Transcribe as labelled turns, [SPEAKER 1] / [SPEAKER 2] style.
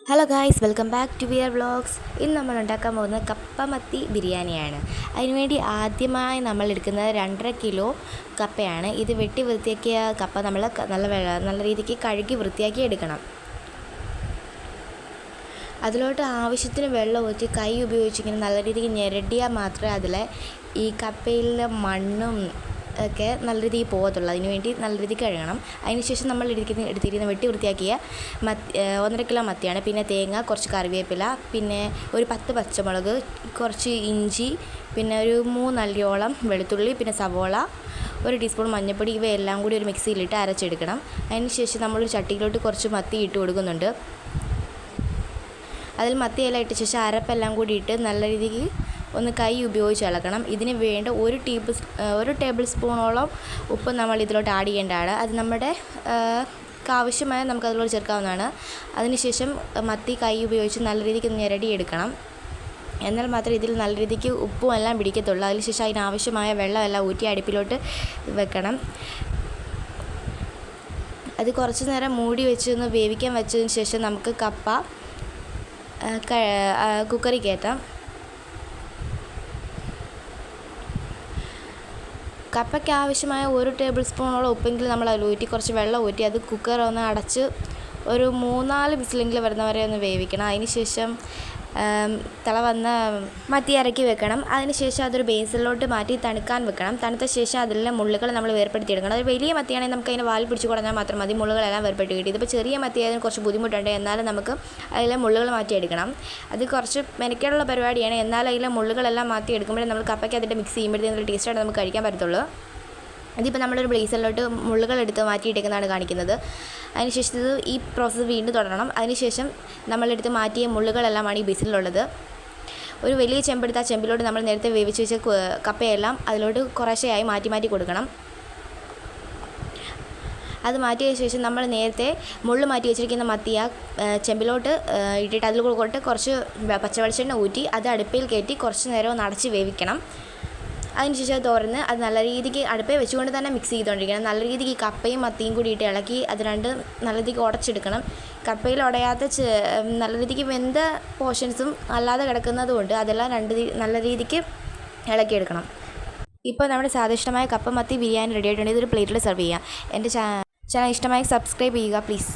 [SPEAKER 1] Hello guys, welcome back to we are vlogs. ഇന്ന് നമ്മൾ ഉണ്ടാക്കാൻ പോകുന്നത് കപ്പ മത്തി ബിരിയാണിയാണ്. അതിനുവേണ്ടി ആദ്യമായി നമ്മൾ എടുക്കുന്നത് 2.5 കിലോ കപ്പയാണ്. ഇത് വെട്ടി വൃത്തിയാക്കിയ കപ്പ നമ്മൾ നല്ല രീതിക്ക് കഴുകി വൃത്തിയാക്കി എടുക്കണം. അതിലോട്ട് ആവശ്യത്തിന് വെള്ളം ഊറ്റി കൈ ഉപയോഗിച്ചിങ്ങനെ നല്ല രീതിക്ക് ഞെരടിയാൽ മാത്രമേ അതിലെ ഈ കപ്പയിലെ മണ്ണും ഒക്കെ നല്ല രീതിക്ക് പോകത്തുള്ളൂ. അതിന് വേണ്ടി നല്ല രീതിക്ക് കഴുകണം. അതിനുശേഷം നമ്മൾ എടുത്തിരിക്കുന്ന വെട്ടി വൃത്തിയാക്കിയ 1.5 കിലോ മത്തിയാണ്. പിന്നെ തേങ്ങ, കുറച്ച് കറിവേപ്പില, പിന്നെ ഒരു 10 പച്ചമുളക്, കുറച്ച് ഇഞ്ചി, പിന്നെ ഒരു 3 അല്ലിയോളം വെളുത്തുള്ളി, പിന്നെ സവോള, 1 ടീസ്പൂൺ മഞ്ഞൾപ്പൊടി, ഇവയെല്ലാം കൂടി ഒരു മിക്സിയിലിട്ട് അരച്ചെടുക്കണം. അതിനുശേഷം നമ്മളൊരു ചട്ടിയിലോട്ട് കുറച്ച് മത്തി ഇട്ട് കൊടുക്കുന്നുണ്ട്. അതിൽ മത്തിയെല്ലാം ഇട്ട ശേഷം അരപ്പെല്ലാം കൂടി ഇട്ട് നല്ല രീതിക്ക് ഒന്ന് കൈ ഉപയോഗിച്ച് ഇളക്കണം. ഇതിന് വേണ്ട 1 ടേബിൾ സ്പൂണോളം ഉപ്പ് നമ്മൾ ഇതിലോട്ട് ആഡ് ചെയ്യേണ്ടതാണ്. അത് നമ്മുടെ ആവശ്യമായ നമുക്ക് അതിലോട്ട് ചേർക്കാവുന്നതാണ്. അതിനുശേഷം മത്തി കൈ ഉപയോഗിച്ച് നല്ല രീതിക്ക് ഞെരടിയെടുക്കണം. എന്നാൽ മാത്രമേ ഇതിൽ നല്ല രീതിക്ക് ഉപ്പും എല്ലാം പിടിക്കത്തുള്ളൂ. അതിനുശേഷം അതിനാവശ്യമായ വെള്ളമെല്ലാം ഊറ്റി അടുപ്പിലോട്ട് വെക്കണം. അത് കുറച്ച് നേരം മൂടി വെച്ചൊന്ന് വേവിക്കാൻ വെച്ചതിന് ശേഷം നമുക്ക് കപ്പ കുക്കറിൽ കയറ്റാം. കപ്പയ്ക്ക് ആവശ്യമായ 1 ടേബിൾ സ്പൂണോളം ഉപ്പെങ്കിലും നമ്മൾ അതിൽ ഊറ്റി കുറച്ച് വെള്ളം ഊറ്റി അത് കുക്കർ ഒന്ന് അടച്ച് ഒരു 3-4 വിസിലെങ്കിലും വരുന്നവരെ ഒന്ന് വേവിക്കണം. അതിനുശേഷം തിള വന്ന മത്തി ഇറക്കി വെക്കണം. അതിനുശേഷം അതൊരു ബേസിലോട്ട് മാറ്റി തണുക്കാൻ വെക്കണം. തണുത്ത ശേഷം അതിലെ മുള്ളുകൾ നമ്മൾ വേർപ്പെടുത്തിയെടുക്കണം. അത് വലിയ മത്തിയാണെങ്കിൽ നമുക്ക് അതിനെ വാൽ പിടിച്ച് കുടഞ്ഞാൽ മാത്രം മതി, മുള്ളുകളെല്ലാം വേർപ്പെട്ട് കിട്ടി. ഇതിപ്പോൾ ചെറിയ മത്തിയായതിന് കുറച്ച് ബുദ്ധിമുട്ടുണ്ട്. എന്നാലും നമുക്ക് അതിലെ മുള്ളുകൾ മാറ്റിയെടുക്കണം. അത് കുറച്ച് മെനക്കേടുള്ള പരിപാടിയാണ്. എന്നാൽ അതിലെ മുള്ളുകളെല്ലാം മാറ്റിയെടുക്കുമ്പോഴേ നമ്മൾ കപ്പയ്ക്ക് അതിൻ്റെ മിക്സ് ചെയ്യുമ്പോഴത്തേക്കും നല്ല ടേസ്റ്റായിട്ട് നമുക്ക് കഴിക്കാൻ പറ്റത്തുള്ളൂ. ഇതിപ്പോൾ നമ്മളൊരു ബ്ലേസറിലോട്ട് മുള്ളുകളെടുത്ത് മാറ്റിയിട്ടേക്കുന്നതാണ് കാണിക്കുന്നത്. അതിനുശേഷം ഈ പ്രോസസ്സ് വീണ്ടും തുടരണം. അതിനുശേഷം നമ്മളെടുത്ത് മാറ്റിയ മുള്ളുകളെല്ലാമാണ് ഈ ബേസിലുള്ളത്. ഒരു വലിയ ചെമ്പെടുത്ത് ആ ചെമ്പിലോട്ട് നമ്മൾ നേരത്തെ വേവിച്ച് വെച്ച കപ്പയെല്ലാം അതിലോട്ട് കുറേശ്ശെയായി മാറ്റി കൊടുക്കണം. അത് മാറ്റിയ ശേഷം നമ്മൾ നേരത്തെ മുള്ള് മാറ്റി വെച്ചിരിക്കുന്ന മത്തി ആ ചെമ്പിലോട്ട് ഇട്ടിട്ട് അതിൽ കൂടെ കുറച്ച് പച്ചവെളിച്ചെണ്ണ ഊറ്റി അത് അടുപ്പിൽ കയറ്റി കുറച്ച് നേരം ഒന്ന് അടച്ച് വേവിക്കണം. അതിനുശേഷം തുറന്ന് അത് നല്ല രീതിക്ക് അടുപ്പേ വെച്ചുകൊണ്ട് തന്നെ മിക്സ് ചെയ്തുകൊണ്ടിരിക്കണം. നല്ല രീതിക്ക് കപ്പയും മത്തിയും കൂടി ഇട്ട് ഇളക്കി അത് രണ്ടും നല്ല രീതിക്ക് ഉടച്ചെടുക്കണം. കപ്പയിൽ ഉടയാത്ത നല്ല രീതിക്ക് വെന്ത പോർഷൻസും അല്ലാതെ കിടക്കുന്നതുകൊണ്ട് അതെല്ലാം നല്ല രീതിക്ക് ഇളക്കിയെടുക്കണം. ഇപ്പോൾ നമ്മുടെ സ്വാദിഷ്ടമായ കപ്പ മത്തി ബിരിയാണി റെഡി ആയിട്ടുണ്ട്. ഇതൊരു പ്ലേറ്റിൽ സെർവ് ചെയ്യാം. എൻ്റെ ചാനൽ ഇഷ്ടമായി സബ്സ്ക്രൈബ് ചെയ്യുക പ്ലീസ്.